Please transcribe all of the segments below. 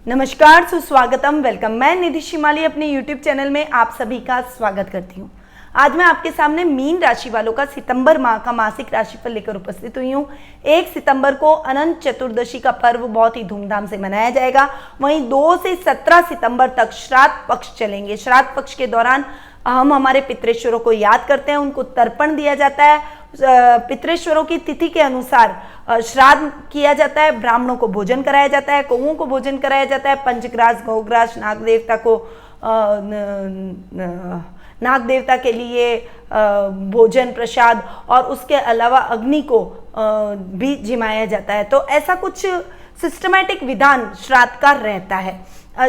नमस्कार, सुस्वागतम, वेलकम। मैं निधि शिमाली अपने YouTube चैनल में आप सभी का स्वागत करती हूँ। आज मैं आपके सामने मीन राशि वालों का सितंबर माह का मासिक राशिफल लेकर उपस्थित हुई हूँ। 1 सितंबर को अनंत चतुर्दशी का पर्व बहुत ही धूमधाम से मनाया जाएगा। वहीं 2 से 17 सितंबर तक श्राद्ध पक्ष चलेंगे। श्राद्ध पक्ष के दौरान हम हमारे पितृेश्वरों को याद करते हैं, उनको तर्पण दिया जाता है। पितृेश्वरों की तिथि के अनुसार श्राद्ध किया जाता है, ब्राह्मणों को भोजन कराया जाता है, कौओं को भोजन कराया जाता है, पंचग्रास, गौग्रास, नाग देवता को नाग देवता के लिए भोजन प्रसाद और उसके अलावा अग्नि को भी जिमाया जाता है। तो ऐसा कुछ सिस्टमैटिक विधान श्राद्ध का रहता है।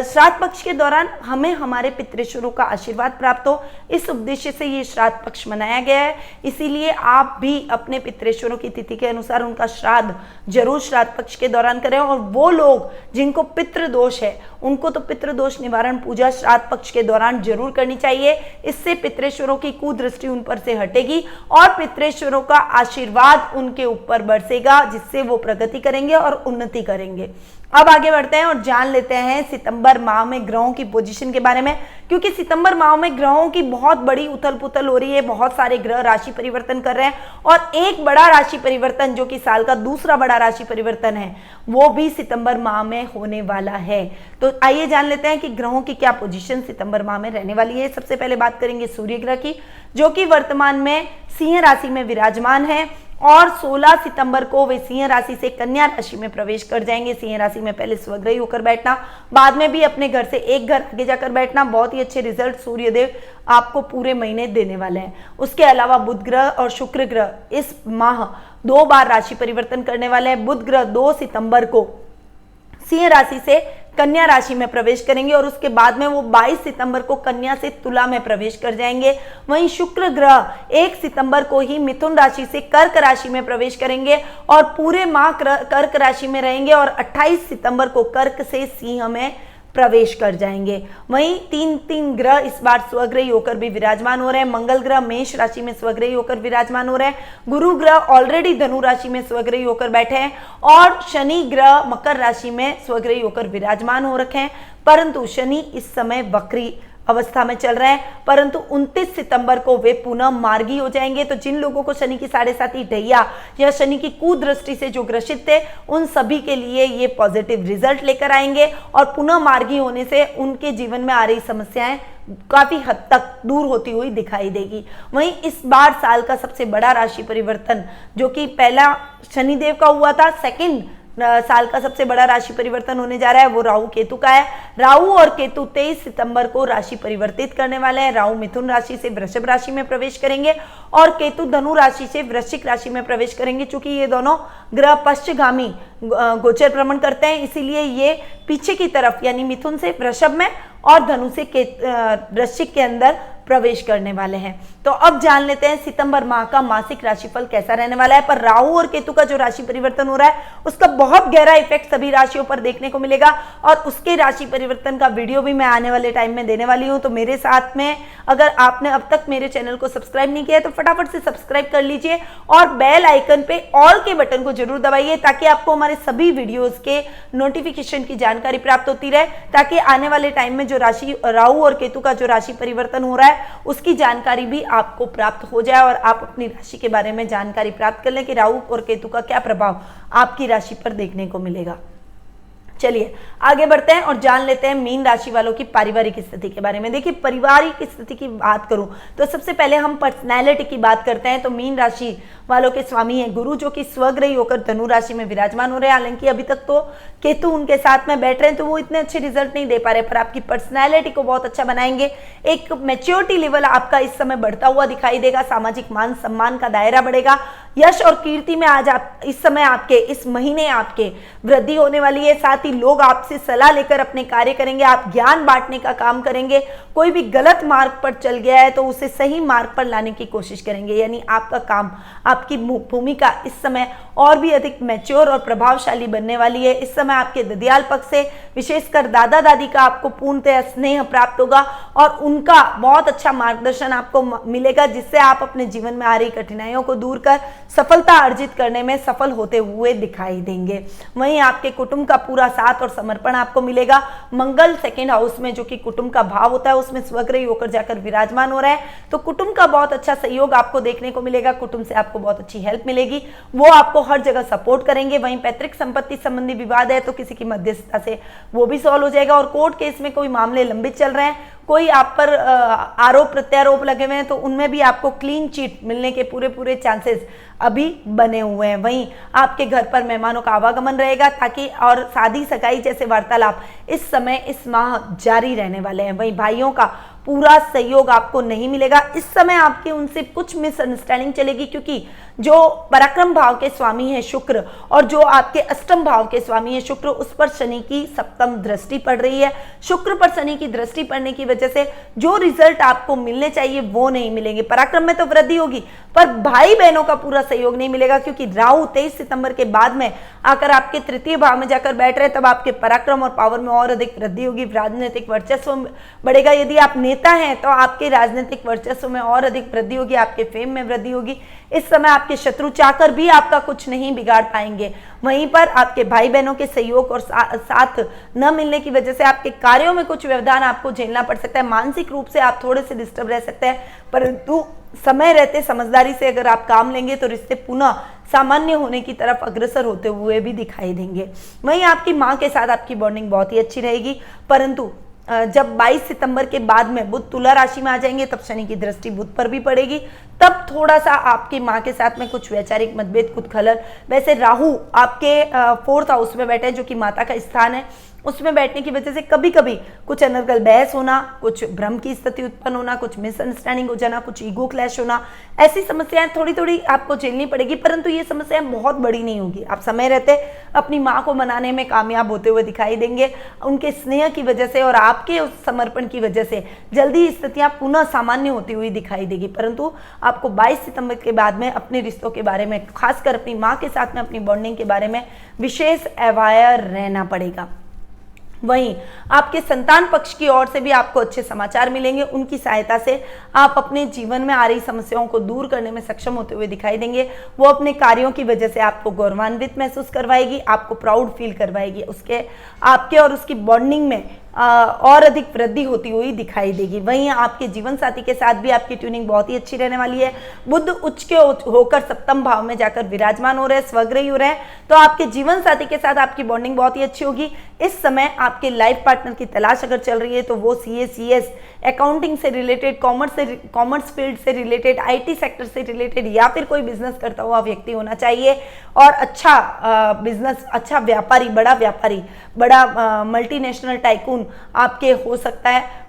श्राद्ध पक्ष के दौरान हमें हमारे पितृेश्वरों का आशीर्वाद प्राप्त हो, इस उद्देश्य से ये श्राद्ध पक्ष मनाया गया है। इसीलिए आप भी अपने पितृेश्वरों की तिथि के अनुसार उनका श्राद्ध जरूर श्राद्ध पक्ष के दौरान करें। और वो लोग जिनको पितृदोष है उनको तो पितृदोष निवारण पूजा श्राद्ध पक्ष के दौरान जरूर करनी चाहिए। इससे पितृेश्वरों की कुदृष्टि उन पर से हटेगी और पितृेश्वरों का आशीर्वाद उनके ऊपर बरसेगा, जिससे वो प्रगति करेंगे और उन्नति करेंगे। अब आगे बढ़ते हैं और जान लेते हैं सितंबर माह में ग्रहों की पोजीशन के बारे में, क्योंकि सितंबर माह में ग्रहों की बहुत बड़ी उथल पुथल हो रही है। बहुत सारे ग्रह राशि परिवर्तन कर रहे हैं और एक बड़ा राशि परिवर्तन जो कि साल का दूसरा बड़ा राशि परिवर्तन है वो भी सितंबर माह में होने वाला है। तो आइए जान लेते हैं कि ग्रहों की क्या पोजीशन सितंबर माह में रहने वाली है। सबसे पहले बात करेंगे सूर्य ग्रह की, जो कि वर्तमान में सिंह राशि में विराजमान है और 16 सितंबर को वे सिंह राशि से कन्या राशि में प्रवेश कर जाएंगे। सिंह राशि में पहले स्वग्रही होकर बैठना, बाद में भी अपने घर से एक घर आगे जाकर बैठना, बहुत ही अच्छे रिजल्ट सूर्यदेव आपको पूरे महीने देने वाले हैं। उसके अलावा बुध ग्रह और शुक्र ग्रह इस माह 2 बार राशि परिवर्तन करने वाले हैं। बुध ग्रह 2 सितंबर को सिंह राशि से कन्या राशि में प्रवेश करेंगे और उसके बाद में वो 22 सितंबर को कन्या से तुला में प्रवेश कर जाएंगे। वहीं शुक्र ग्रह 1 सितंबर को ही मिथुन राशि से कर्क राशि में प्रवेश करेंगे और पूरे माह कर्क राशि में रहेंगे और 28 सितंबर को कर्क से सिंह में प्रवेश कर जाएंगे। वहीं 3 ग्रह इस बार स्वग्रही होकर भी विराजमान हो रहे हैं। मंगल ग्रह मेष राशि में स्वग्रही होकर विराजमान हो रहे हैं। गुरु ग्रह ऑलरेडी धनु राशि में स्वग्रही होकर बैठे हैं और शनि ग्रह मकर राशि में स्वग्रही होकर विराजमान हो रखे हैं। परंतु शनि इस समय वक्री अवस्था में चल रहे हैं, परंतु 29 सितंबर को वे पुनः मार्गी हो जाएंगे। तो जिन लोगों को शनि की 7.5 ढैया या शनि की कुदृष्टि से जो ग्रसित थे उन सभी के लिए ये पॉजिटिव रिजल्ट लेकर आएंगे और पुनः मार्गी होने से उनके जीवन में आ रही समस्याएं काफी हद तक दूर होती हुई दिखाई देगी। वहीं इस बार साल का सबसे बड़ा राशि परिवर्तन जो कि पहला शनिदेव का हुआ था, सेकंड साल का सबसे बड़ा राशि परिवर्तन होने जा रहा है वो राहु केतु का है। राहु और केतु 23 सितंबर को राशि परिवर्तित करने वाले हैं। राहु मिथुन राशि से वृषभ राशि में प्रवेश करेंगे और केतु धनु राशि से वृश्चिक राशि में प्रवेश करेंगे। चूंकि ये दोनों ग्रह पश्चिमगामी गोचर भ्रमण करते हैं, इसीलिए ये पीछे की तरफ यानी मिथुन से वृषभ में और धनु से वृश्चिक के अंदर प्रवेश करने वाले हैं। तो अब जान लेते हैं सितंबर माह का मासिक राशिफल कैसा रहने वाला है। पर राहु और केतु का जो राशि परिवर्तन हो रहा है उसका बहुत गहरा इफेक्ट सभी राशियों पर देखने को मिलेगा और उसके राशि परिवर्तन का वीडियो भी मैं आने वाले टाइम में देने वाली हूं। तो मेरे साथ में अगर आपने अब तक मेरे चैनल को सब्सक्राइब नहीं किया है तो फटाफट से सब्सक्राइब कर लीजिए और बेल आइकन पे ऑल के बटन को जरूर दबाइए ताकि आपको हमारे सभी वीडियोज के नोटिफिकेशन की जानकारी प्राप्त होती रहे, ताकि आने वाले टाइम में जो राहु और केतु का जो राशि परिवर्तन हो रहा है उसकी जानकारी भी आपको प्राप्त हो जाए और आप अपनी राशि के बारे में जानकारी प्राप्त कर लें कि राहु और केतु का क्या प्रभाव आपकी राशि पर देखने को मिलेगा। चलिए आगे बढ़ते हैं और जान लेते हैं मीन राशि वालों की पारिवारिक स्थिति के बारे में। देखिए, पारिवारिक स्थिति की बात करूं तो सबसे पहले हम पर्सनैलिटी की बात करते हैं। तो मीन राशि वालों के स्वामी हैं गुरु, जो कि स्वग्रही होकर धनु राशि में विराजमान हो रहे हैं। हालांकि अभी तक तो केतु उनके साथ में बैठ रहे हैं तो वो इतने अच्छे रिजल्ट नहीं दे पा रहे, पर आपकी पर्सनैलिटी को बहुत अच्छा बनाएंगे। एक मैच्योरिटी लेवल आपका इस समय बढ़ता हुआ दिखाई देगा। सामाजिक मान सम्मान का दायरा बढ़ेगा। यश और कीर्ति में आज आप इस समय आपके इस महीने आपके वृद्धि होने वाली है। साथ ही लोग आपसे सलाह लेकर अपने कार्य करेंगे। आप ज्ञान बांटने का काम करेंगे। कोई भी गलत मार्ग पर चल गया है तो उसे सही मार्ग पर लाने की कोशिश करेंगे। यानी आपका काम, आपकी भूमिका इस समय और भी अधिक मैच्योर और प्रभावशाली बनने वाली है। इस समय आपके ददियाल पक्ष से विशेषकर दादा दादी का आपको पूर्णतः स्नेह प्राप्त होगा और उनका बहुत अच्छा मार्गदर्शन आपको मिलेगा, जिससे आप अपने जीवन में आ रही कठिनाइयों को दूर कर सफलता अर्जित करने में सफल होते हुए दिखाई देंगे। वहीं आपके कुटुंब का पूरा साथ और समर्पण आपको मिलेगा। मंगल सेकंड हाउस में, जो कि कुटुंब का भाव होता है, उसमें स्वग्रही होकर जाकर विराजमान हो रहा है, तो कुटुंब का बहुत अच्छा सहयोग आपको देखने को मिलेगा। कुटुंब से आपको बहुत अच्छी हेल्प मिलेगी, वो आपको हर जगह सपोर्ट करेंगे। वहीं पैतृक संपत्ति संबंधी विवाद है तो किसी की मध्यस्थता से वो भी सॉल्व हो जाएगा। और कोर्ट केस में कोई मामले लंबित चल रहे हैं, कोई आप पर आरोप प्रत्यारोप लगे हुए हैं, तो उनमें भी आपको क्लीन चिट मिलने के पूरे चांसेस अभी बने हुए हैं। वहीं आपके घर पर मेहमानों का आवागमन रहेगा, ताकि और शादी सगाई जैसे वार्तालाप इस समय इस माह जारी रहने वाले हैं। वहीं भाइयों का पूरा सहयोग आपको नहीं मिलेगा इस समय, आपकी उनसे कुछ मिसअंडरस्टैंडिंग चलेगी, क्योंकि जो पराक्रम भाव के स्वामी है शुक्र और जो आपके अष्टम भाव के स्वामी है शुक्र, उस पर शनि की सप्तम दृष्टि पड़ रही है। शुक्र पर शनि की दृष्टि पड़ने की वजह से जो रिजल्ट आपको मिलने चाहिए वो नहीं मिलेंगे। पराक्रम में तो वृद्धि होगी, पर भाई बहनों का पूरा सहयोग नहीं मिलेगा, क्योंकि राहु 23 सितंबर के बाद में आकर आपके तृतीय भाव में जाकर बैठ रहे, तब आपके पराक्रम और पावर में और अधिक वृद्धि होगी। राजनीतिक वर्चस्व बढ़ेगा। यदि आप नेता हैं तो आपके राजनीतिक वर्चस्व में और अधिक वृद्धि होगी, आपके फेम में वृद्धि होगी। इस समय आपके शत्रु चाहकर भी आपका कुछ नहीं बिगाड़ पाएंगे। वहीं पर आपके भाई बहनों के सहयोग और साथ न मिलने की वजह से आपके कार्यों में कुछ व्यवधान आपको झेलना पड़ सकता है। मानसिक रूप से आप थोड़े से डिस्टर्ब रह सकते हैं, परंतु समय रहते समझदारी से अगर आप काम लेंगे तो रिश्ते पुनः सामान्य होने की तरफ अग्रसर होते हुए भी दिखाई देंगे। वहीं आपकी मां के साथ आपकी बॉन्डिंग बहुत ही अच्छी रहेगी, परंतु जब 22 सितंबर के बाद में बुध तुला राशि में आ जाएंगे, तब शनि की दृष्टि बुध पर भी पड़ेगी, तब थोड़ा सा आपकी माँ के साथ में कुछ वैचारिक मतभेद, कुछ खलल। वैसे राहु आपके 4th हाउस में बैठे हैं, जो कि माता का स्थान है, उसमें बैठने की वजह से कभी कभी कुछ अनर्गल बहस होना, कुछ भ्रम की स्थिति उत्पन्न होना, कुछ मिसअंडरस्टैंडिंग हो जाना, कुछ ईगो क्लैश होना, ऐसी समस्याएं थोड़ी थोड़ी आपको झेलनी पड़ेगी, परंतु ये समस्याएं बहुत बड़ी नहीं होगी। आप समय रहते अपनी माँ को मनाने में कामयाब होते हुए दिखाई देंगे। उनके स्नेह की वजह से और आपके उस समर्पण की वजह से जल्दी स्थितियां पुनः सामान्य होती हुई दिखाई देगी, परंतु आपको 22 सितंबर के बाद में अपने रिश्तों के बारे में, खासकर अपनी माँ के साथ में अपनी बॉन्डिंग के बारे में विशेष अवेयर रहना पड़ेगा। वहीं आपके संतान पक्ष की ओर से भी आपको अच्छे समाचार मिलेंगे। उनकी सहायता से आप अपने जीवन में आ रही समस्याओं को दूर करने में सक्षम होते हुए दिखाई देंगे। वो अपने कार्यों की वजह से आपको गौरवान्वित महसूस करवाएगी, आपको प्राउड फील करवाएगी। उसके आपके और उसकी बॉन्डिंग में और अधिक वृद्धि होती हुई दिखाई देगी। वहीं आपके जीवन साथी के साथ भी आपकी ट्यूनिंग बहुत ही अच्छी रहने वाली है। बुध उच्च के होकर सप्तम भाव में जाकर विराजमान हो रहे हैं, स्वग्रही हो रहे हैं, तो आपके जीवन साथी के साथ आपकी बॉन्डिंग बहुत ही अच्छी होगी। इस समय आपके लाइफ पार्टनर की तलाश अगर चल रही है तो वो CA CS अकाउंटिंग से रिलेटेड, कॉमर्स फील्ड से रिलेटेड, IT सेक्टर से रिलेटेड या फिर कोई बिजनेस करता हुआ व्यक्ति होना चाहिए और अच्छा बिजनेस, अच्छा व्यापारी, बड़ा मल्टीनेशनल टाइकून आपके हो सकता है।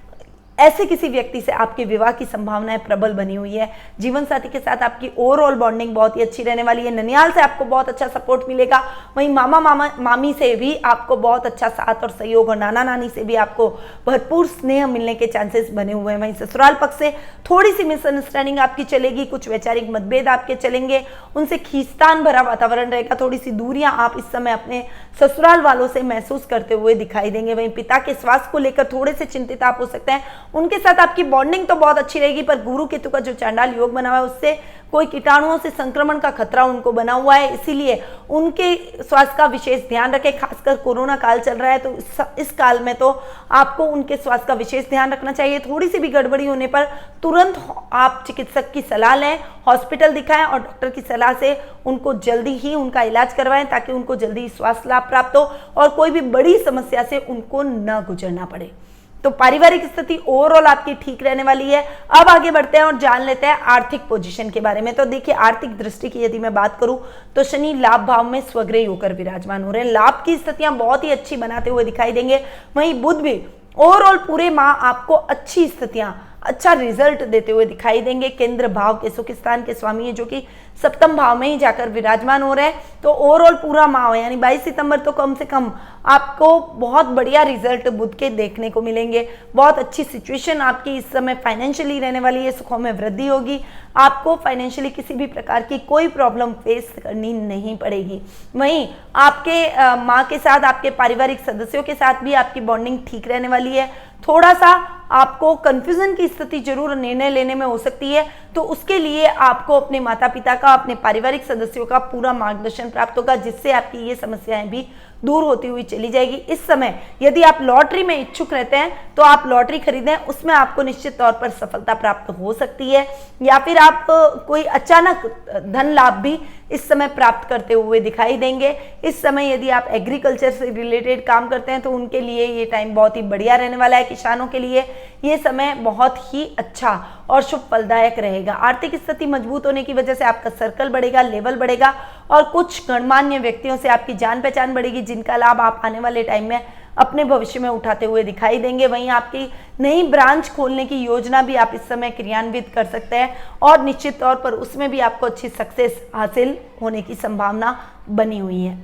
ऐसे किसी व्यक्ति से आपके विवाह की संभावनाएं प्रबल बनी हुई है। जीवन साथी के साथ आपकी ओवरऑल बॉन्डिंग बहुत ही अच्छी रहने वाली है। ननियाल से आपको बहुत अच्छा सपोर्ट मिलेगा। वहीं मामी से भी आपको बहुत अच्छा साथ और सहयोग, और नाना नानी से भी आपको भरपूर स्नेह मिलने के चांसेस बने हुए हैं। वहीं ससुराल पक्ष से थोड़ी सी मिसअंडरस्टैंडिंग आपकी चलेगी, कुछ वैचारिक मतभेद आपके चलेंगे, उनसे खींचतान भरा वातावरण रहेगा। थोड़ी सी दूरियां आप इस समय अपने ससुराल वालों से महसूस करते हुए दिखाई देंगे। वहीं पिता के स्वास्थ्य को लेकर थोड़े से चिंतित आप हो सकते हैं। उनके साथ आपकी बॉन्डिंग तो बहुत अच्छी रहेगी, पर गुरु केतु का जो चांडाल योग बना हुआ है उससे कोई कीटाणुओं से संक्रमण का खतरा उनको बना हुआ है, इसीलिए उनके स्वास्थ्य का विशेष ध्यान रखें। खासकर कोरोना काल चल रहा है तो इस काल में तो आपको उनके स्वास्थ्य का विशेष ध्यान रखना चाहिए। थोड़ी सी भी गड़बड़ी होने पर तुरंत आप चिकित्सक की सलाह लें, हॉस्पिटल दिखाएं और डॉक्टर की सलाह से उनको जल्दी ही उनका इलाज करवाएं, ताकि उनको जल्दी स्वास्थ्य लाभ प्राप्त हो और कोई भी बड़ी समस्या से उनको न गुजरना पड़े। तो पारिवारिक स्थिति ओवरऑल आपकी ठीक रहने वाली है। अब आगे बढ़ते हैं और जान लेते हैं आर्थिक पोजीशन के बारे में। तो देखिए, आर्थिक दृष्टि की यदि मैं बात करूं तो शनि लाभ भाव में स्वग्रही होकर विराजमान हो रहे हैं। लाभ की स्थितियां बहुत ही अच्छी बनाते हुए दिखाई देंगे। वहीं बुध भी ओवरऑल पूरे माह आपको अच्छी स्थितियां, अच्छा रिजल्ट देते हुए दिखाई देंगे। केंद्र भाव के सुख स्थान के स्वामी है, जो कि सप्तम भाव में ही जाकर विराजमान हो रहे हैं। तो ओवरऑल पूरा माह यानी 22 सितंबर तो कम से कम आपको बहुत बढ़िया रिजल्ट बुध के देखने को मिलेंगे। बहुत अच्छी सिचुएशन आपकी इस समय फाइनेंशियली रहने वाली है। सुखों में वृद्धि होगी। आपको फाइनेंशियली किसी भी प्रकार की कोई प्रॉब्लम फेस करनी नहीं पड़ेगी। वहीं आपके माँ के साथ, आपके पारिवारिक सदस्यों के साथ भी आपकी बॉन्डिंग ठीक रहने वाली है। थोड़ा सा आपको कंफ्यूजन की स्थिति जरूर निर्णय लेने में हो सकती है, तो उसके लिए आपको अपने माता पिता का, अपने पारिवारिक सदस्यों का पूरा मार्गदर्शन प्राप्त होगा, जिससे आपकी ये समस्याएं भी दूर होती हुई चली जाएगी। इस समय यदि आप लॉटरी में इच्छुक रहते हैं तो आप लॉटरी खरीदें, उसमें आपको निश्चित तौर पर सफलता प्राप्त हो सकती है, या फिर आप कोई अचानक धन लाभ भी इस समय प्राप्त करते हुए दिखाई देंगे। इस समय यदि आप एग्रीकल्चर से रिलेटेड काम करते हैं तो उनके लिए ये टाइम बहुत ही बढ़िया रहने वाला है। किसानों के लिए ये समय बहुत ही अच्छा और शुभ फलदायक रहेगा। आर्थिक स्थिति मजबूत होने की वजह से आपका सर्कल बढ़ेगा, लेवल बढ़ेगा, और कुछ गणमान्य व्यक्तियों से आपकी जान पहचान बढ़ेगी, जिनका लाभ आप आने वाले टाइम में अपने भविष्य में उठाते हुए दिखाई देंगे। वहीं आपकी नई ब्रांच खोलने की योजना भी आप इस समय क्रियान्वित कर सकते हैं, और निश्चित तौर पर उसमें भी आपको अच्छी सक्सेस हासिल होने की संभावना बनी हुई है।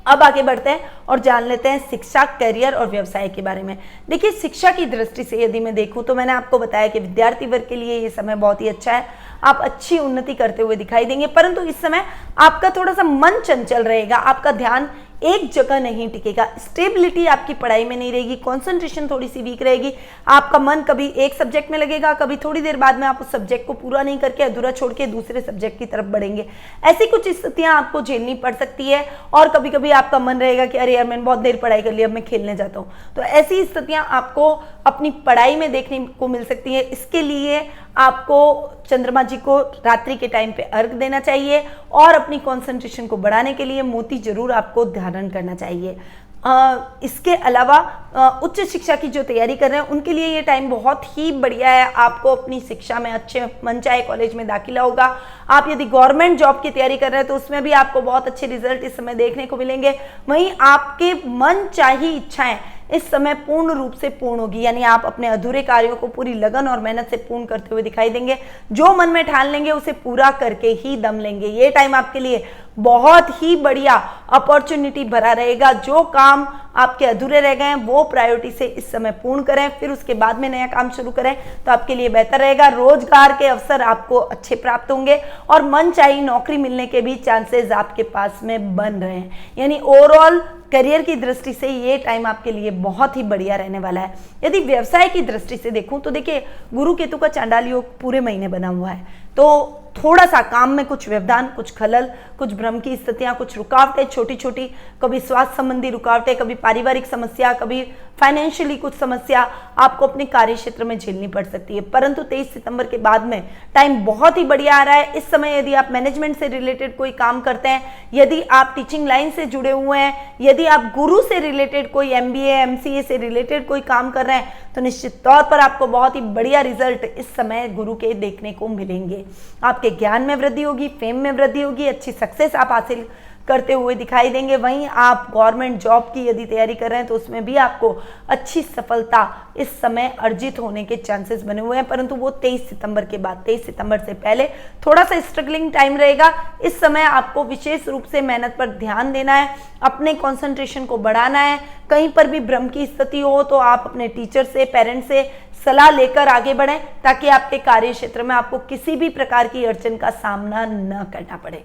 अब आगे बढ़ते हैं और जान लेते हैं शिक्षा, करियर और व्यवसाय के बारे में। देखिए, शिक्षा की दृष्टि से यदि मैं देखूं तो मैंने आपको बताया कि विद्यार्थी वर्ग के लिए ये समय बहुत ही अच्छा है, आप अच्छी उन्नति करते हुए दिखाई देंगे, परंतु इस समय आपका थोड़ा सा मन चंचल रहेगा, आपका ध्यान एक जगह नहीं टिकेगा, स्टेबिलिटी आपकी पढ़ाई में नहीं रहेगी, कंसंट्रेशन थोड़ी सी वीक रहेगी, आपका मन कभी एक सब्जेक्ट में लगेगा, कभी थोड़ी देर बाद में आप उस सब्जेक्ट को पूरा नहीं करके अधूरा छोड़ के दूसरे सब्जेक्ट की तरफ बढ़ेंगे। ऐसी कुछ स्थितियां आपको झेलनी पड़ सकती है, और कभी कभी आपका मन रहेगा कि अरे यार मैंने बहुत देर पढ़ाई कर ली, अब मैं खेलने जाता हूँ। तो ऐसी स्थितियां आपको अपनी पढ़ाई में देखने को मिल सकती है। इसके लिए आपको चंद्रमा जी को रात्रि के टाइम पे अर्घ देना चाहिए, और अपनी कंसंट्रेशन को बढ़ाने के लिए मोती जरूर आपको धारण करना चाहिए। इसके अलावा उच्च शिक्षा की जो तैयारी कर रहे हैं उनके लिए ये टाइम बहुत ही बढ़िया है। आपको अपनी शिक्षा में अच्छे मनचाहे कॉलेज में दाखिला होगा। आप यदि गवर्नमेंट जॉब की तैयारी कर रहे हैं तो उसमें भी आपको बहुत अच्छे रिजल्ट इस समय देखने को मिलेंगे। वहीं आपके मनचाही इच्छाएं इस समय पूर्ण रूप से पूर्ण होगी, यानी आप अपने अधूरे कार्यों को पूरी लगन और मेहनत से पूर्ण करते हुए दिखाई देंगे। जो मन में ठान लेंगे उसे पूरा करके ही दम लेंगे। ये टाइम आपके लिए बहुत ही बढ़िया अपॉर्चुनिटी भरा रहेगा। जो काम आपके अधूरे रह गए हैं वो प्रायोरिटी से इस समय पूर्ण करें, फिर उसके बाद में नया काम शुरू करें तो आपके लिए बेहतर रहेगा। रोजगार के अवसर आपको अच्छे प्राप्त होंगे, और मनचाही नौकरी मिलने के भी चांसेस आपके पास में बन रहे हैं। यानी ओवरऑल करियर की दृष्टि से ये टाइम आपके लिए बहुत ही बढ़िया रहने वाला है। यदि व्यवसाय की दृष्टि से देखूं तो देखिए, गुरु केतु का चांडाल योग पूरे महीने बना हुआ है, तो थोड़ा सा काम में कुछ व्यवधान, कुछ खलल, कुछ भ्रम की स्थितियां, कुछ रुकावटें, छोटी छोटी, कभी स्वास्थ्य संबंधी रुकावटें, कभी पारिवारिक समस्या, कभी फाइनेंशियली कुछ समस्या आपको अपने कार्य क्षेत्र में झेलनी पड़ सकती है। परंतु 23 सितंबर के बाद में टाइम बहुत ही बढ़िया आ रहा है। इस समय यदि आप मैनेजमेंट से रिलेटेड कोई काम करते हैं, यदि आप टीचिंग लाइन से जुड़े हुए हैं, यदि आप गुरु से रिलेटेड कोई MBA MCA से रिलेटेड कोई काम कर रहे हैं, तो निश्चित तौर पर आपको बहुत ही बढ़िया रिजल्ट इस समय गुरु के देखने को मिलेंगे। आपके ज्ञान में वृद्धि होगी, फेम में वृद्धि होगी, अच्छी सक्सेस आप हासिल करते हुए दिखाई देंगे। वहीं आप गवर्नमेंट जॉब की यदि तैयारी कर रहे हैं तो उसमें भी आपको अच्छी सफलता इस समय अर्जित होने के चांसेस बने हुए हैं, परंतु वो 23 सितंबर के बाद, 23 सितंबर से पहले थोड़ा सा स्ट्रगलिंग टाइम रहेगा। इस समय आपको विशेष रूप से मेहनत पर ध्यान देना है, अपने कंसंट्रेशन को बढ़ाना है। कहीं पर भी भ्रम की स्थिति हो तो आप अपने टीचर से, पेरेंट्स से सलाह लेकर आगे बढ़ें, ताकि आपके कार्य क्षेत्र में आपको किसी भी प्रकार की अड़चन का सामना न करना पड़े।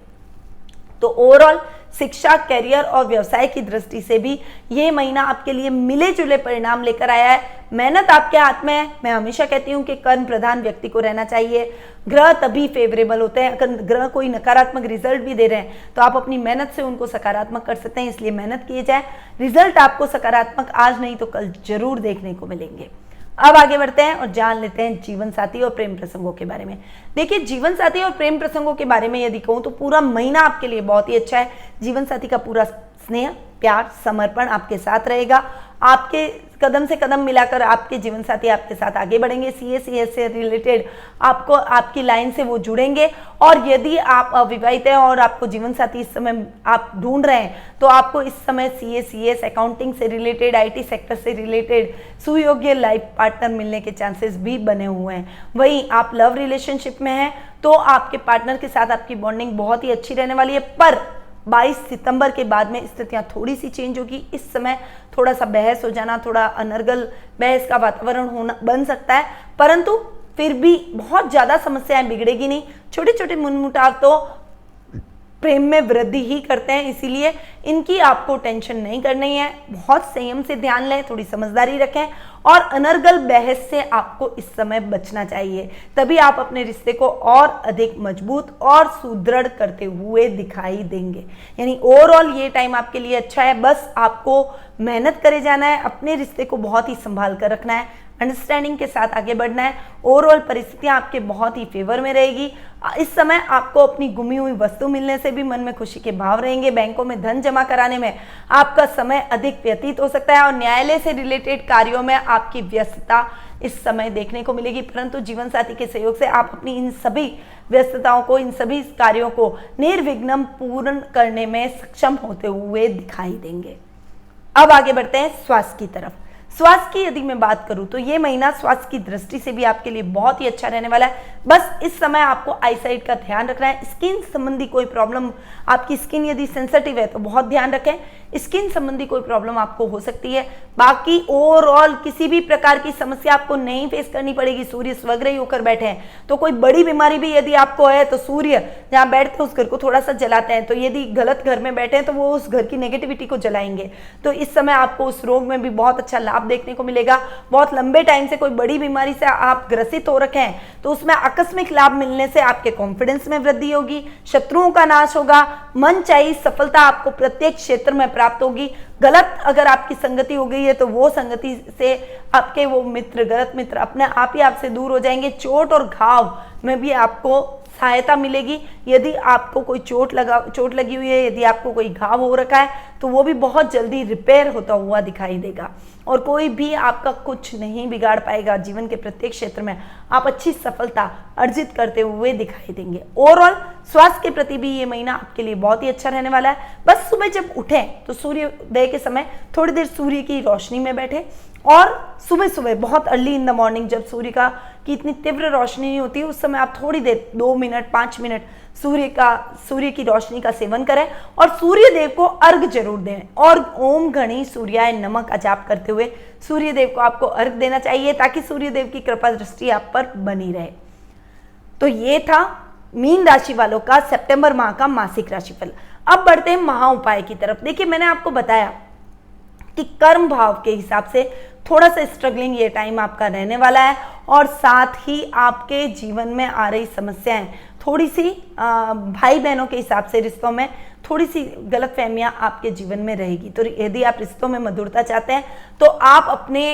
तो ओवरऑल शिक्षा, करियर और व्यवसाय की दृष्टि से भी ये महीना आपके लिए मिले जुले परिणाम लेकर आया है। मेहनत आपके हाथ में है। मैं हमेशा कहती हूँ कि कर्म प्रधान व्यक्ति को रहना चाहिए। ग्रह तभी फेवरेबल होते हैं, अगर ग्रह कोई नकारात्मक रिजल्ट भी दे रहे हैं तो आप अपनी मेहनत से उनको सकारात्मक कर सकते हैं, इसलिए मेहनत किए जाए। रिजल्ट आपको सकारात्मक आज नहीं तो कल जरूर देखने को मिलेंगे। अब आगे बढ़ते हैं और जान लेते हैं जीवन साथी और प्रेम प्रसंगों के बारे में। देखिए, जीवन साथी और प्रेम प्रसंगों के बारे में यदि कहूं तो पूरा महीना आपके लिए बहुत ही अच्छा है। जीवन साथी का पूरा स्नेह, प्यार, समर्पण आपके साथ रहेगा। आपके कदम से कदम मिलाकर आपके जीवन साथी आपके साथ आगे बढ़ेंगे। CA से रिलेटेड आपको आपकी लाइन से वो जुड़ेंगे, और यदि आप अविवाहित हैं और आपको जीवन साथी इस समय आप ढूंढ रहे हैं तो आपको इस समय CS अकाउंटिंग से रिलेटेड, IT सेक्टर से रिलेटेड सुयोग्य लाइफ पार्टनर मिलने के चांसेस भी बने हुए हैं। वहीं आप लव रिलेशनशिप में हैं तो आपके पार्टनर के साथ आपकी बॉन्डिंग बहुत ही अच्छी रहने वाली है, पर 22 सितंबर के बाद में स्थितियां थोड़ी सी चेंज होगी। इस समय थोड़ा सा बहस हो जाना, थोड़ा अनर्गल बहस का वातावरण होना बन सकता है, परंतु फिर भी बहुत ज्यादा समस्याएं बिगड़ेगी नहीं। छोटे छोटे मनमुटाव तो प्रेम में वृद्धि ही करते हैं, इसीलिए इनकी आपको टेंशन नहीं करनी है। बहुत संयम से ध्यान लें, थोड़ी समझदारी रखें और अनर्गल बहस से आपको इस समय बचना चाहिए, तभी आप अपने रिश्ते को और अधिक मजबूत और सुदृढ़ करते हुए दिखाई देंगे। यानी ओवरऑल ये टाइम आपके लिए अच्छा है, बस आपको मेहनत करे जाना है, अपने रिश्ते को बहुत ही संभाल कर रखना है, अंडरस्टैंडिंग के साथ आगे बढ़ना है। ओवरऑल परिस्थितियां आपके बहुत ही फेवर में रहेगी। इस समय आपको अपनी गुमी हुई वस्तु मिलने से भी मन में खुशी के भाव रहेंगे। बैंकों में धन जमा कराने में आपका समय अधिक व्यतीत हो सकता है और न्यायालय से रिलेटेड कार्यों में आपकी व्यस्तता इस समय देखने को मिलेगी, परंतु जीवन साथी के सहयोग से आप अपनी इन सभी व्यस्तताओं को, इन सभी कार्यों को निर्विघ्न पूर्ण करने में सक्षम होते हुए दिखाई देंगे। अब आगे बढ़ते हैं स्वास्थ्य की तरफ। स्वास्थ्य की यदि मैं बात करूं तो ये महीना स्वास्थ्य की दृष्टि से भी आपके लिए बहुत ही अच्छा रहने वाला है। बस इस समय आपको आईसाइट का ध्यान रखना है। स्किन संबंधी कोई प्रॉब्लम, आपकी स्किन यदि सेंसिटिव है तो बहुत ध्यान रखें, स्किन संबंधी कोई प्रॉब्लम आपको हो सकती है। बाकी ओवरऑल किसी भी प्रकार की समस्या आपको नहीं फेस करनी पड़ेगी। सूर्य स्वग्रही होकर बैठे हैं तो कोई बड़ी बीमारी भी यदि आपको है तो सूर्य जहाँ बैठते हैं उस घर को थोड़ा सा जलाते हैं, तो यदि गलत घर में बैठे हैं तो वो उस घर की नेगेटिविटी को जलाएंगे। तो इस समय आपको उस रोग में भी बहुत अच्छा लाभ देखने को मिलेगा। बहुत लंबे टाइम से कोई बड़ी बीमारी से आप ग्रसित हो रखे हैं तो उसमें आकस्मिक लाभ मिलने से आपके कॉन्फिडेंस में वृद्धि होगी, शत्रुओं का नाश होगा, मन चाहिए सफलता आपको प्रत्येक क्षेत्र में प्राप्त होगी। गलत अगर आपकी संगति हो गई है तो वो संगति से आपके वो मित्र, गलत मित्र अपने आप ही आपसे दूर हो जाएंगे। चोट और घाव में भी आपको सहायता मिलेगी। यदि आपको कोई चोट लगी हुई है, यदि आपको कोई घाव हो रखा है तो वो भी बहुत जल्दी रिपेयर होता हुआ दिखाई देगा और कोई भी आपका कुछ नहीं बिगाड़ पाएगा। जीवन के प्रत्येक क्षेत्र में आप अच्छी सफलता अर्जित करते हुए दिखाई देंगे। ओवरऑल स्वास्थ्य के प्रति भी ये महीना आपके लिए बहुत ही अच्छा रहने वाला है। बस सुबह जब उठें तो सूर्योदय के समय थोड़ी देर सूर्य की रोशनी में बैठे और सुबह सुबह बहुत अर्ली इन द मॉर्निंग जब सूर्य की इतनी तीव्र रोशनी नहीं होती उस समय आप थोड़ी देर 2 मिनट 5 मिनट सूर्य की रोशनी का सेवन करें और सूर्य देव को अर्घ जरूर दें और ओम गणी सूर्याय नमः का जाप करते हुए सूर्य देव को आपको अर्घ देना चाहिए ताकि सूर्य देव की कृपा दृष्टि आप पर बनी रहे। तो ये था मीन राशि वालों का सितंबर माह का मासिक राशिफल। अब बढ़ते हैं महा उपाय की तरफ। देखिए मैंने आपको बताया कि कर्म भाव के हिसाब से थोड़ा सा स्ट्रगलिंग ये टाइम आपका रहने वाला है और साथ ही आपके जीवन में आ रही समस्याएं थोड़ी सी भाई बहनों के हिसाब से रिश्तों में थोड़ी सी गलतफहमियां आपके जीवन में रहेगी। तो यदि आप रिश्तों में मधुरता चाहते हैं तो आप अपने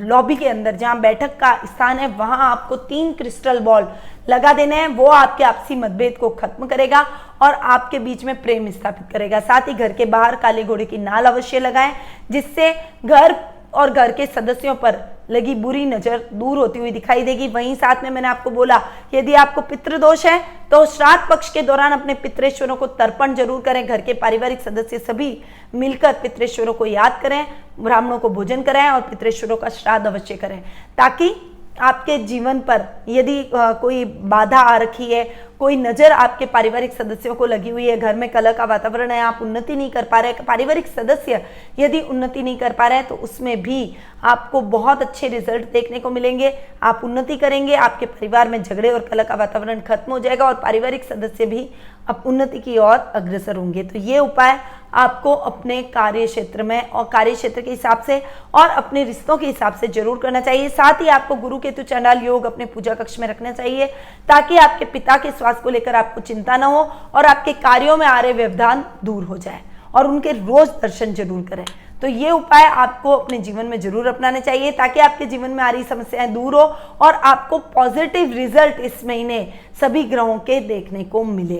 लॉबी के अंदर जहां बैठक का स्थान है वहां आपको 3 क्रिस्टल बॉल लगा देने हैं। वो आपके आपसी मतभेद को खत्म करेगा और आपके बीच में प्रेम स्थापित करेगा। साथ ही घर के बाहर काले घोड़े की नाल अवश्य लगाएं जिससे घर और घर के सदस्यों पर लगी बुरी नजर दूर होती हुई दिखाई देगी। वहीं साथ में मैंने आपको बोला यदि आपको पितृदोष है तो श्राद्ध पक्ष के दौरान अपने पितृेश्वरों को तर्पण जरूर करें। घर के पारिवारिक सदस्य सभी मिलकर पितृेश्वरों को याद करें, ब्राह्मणों को भोजन कराएं और पितृेश्वरों का श्राद्ध अवश्य करें ताकि आपके जीवन पर यदि कोई बाधा आ रखी है, कोई नजर आपके पारिवारिक सदस्यों को लगी हुई है, घर में कलह का वातावरण है, आप उन्नति नहीं कर पा रहे, पारिवारिक सदस्य यदि उन्नति नहीं कर पा रहे हैं तो उसमें भी आपको बहुत अच्छे रिजल्ट देखने को मिलेंगे। आप उन्नति करेंगे, आपके परिवार में झगड़े और कलह का वातावरण खत्म हो जाएगा और पारिवारिक सदस्य भी अब उन्नति की ओर अग्रसर होंगे। तो ये उपाय आपको अपने कार्य क्षेत्र में और कार्य क्षेत्र के हिसाब से और अपने रिश्तों के हिसाब से जरूर करना चाहिए। साथ ही आपको गुरु केतु चंडाल योग अपने पूजा कक्ष में रखना चाहिए ताकि आपके पिता के स्वास्थ्य को लेकर आपको चिंता न हो और आपके कार्यों में आ रहे व्यवधान दूर हो जाए और उनके रोज दर्शन जरूर करें। तो ये उपाय आपको अपने जीवन में जरूर अपनाने चाहिए ताकि आपके जीवन में आ रही समस्याएं दूर हो और आपको पॉजिटिव रिजल्ट इस महीने सभी ग्रहों के देखने को मिले।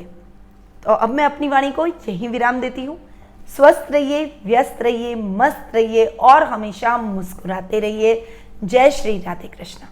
तो अब मैं अपनी वाणी को यहीं विराम देती हूँ। स्वस्थ रहिए, व्यस्त रहिए, मस्त रहिए और हमेशा मुस्कुराते रहिए। जय श्री राधे कृष्ण।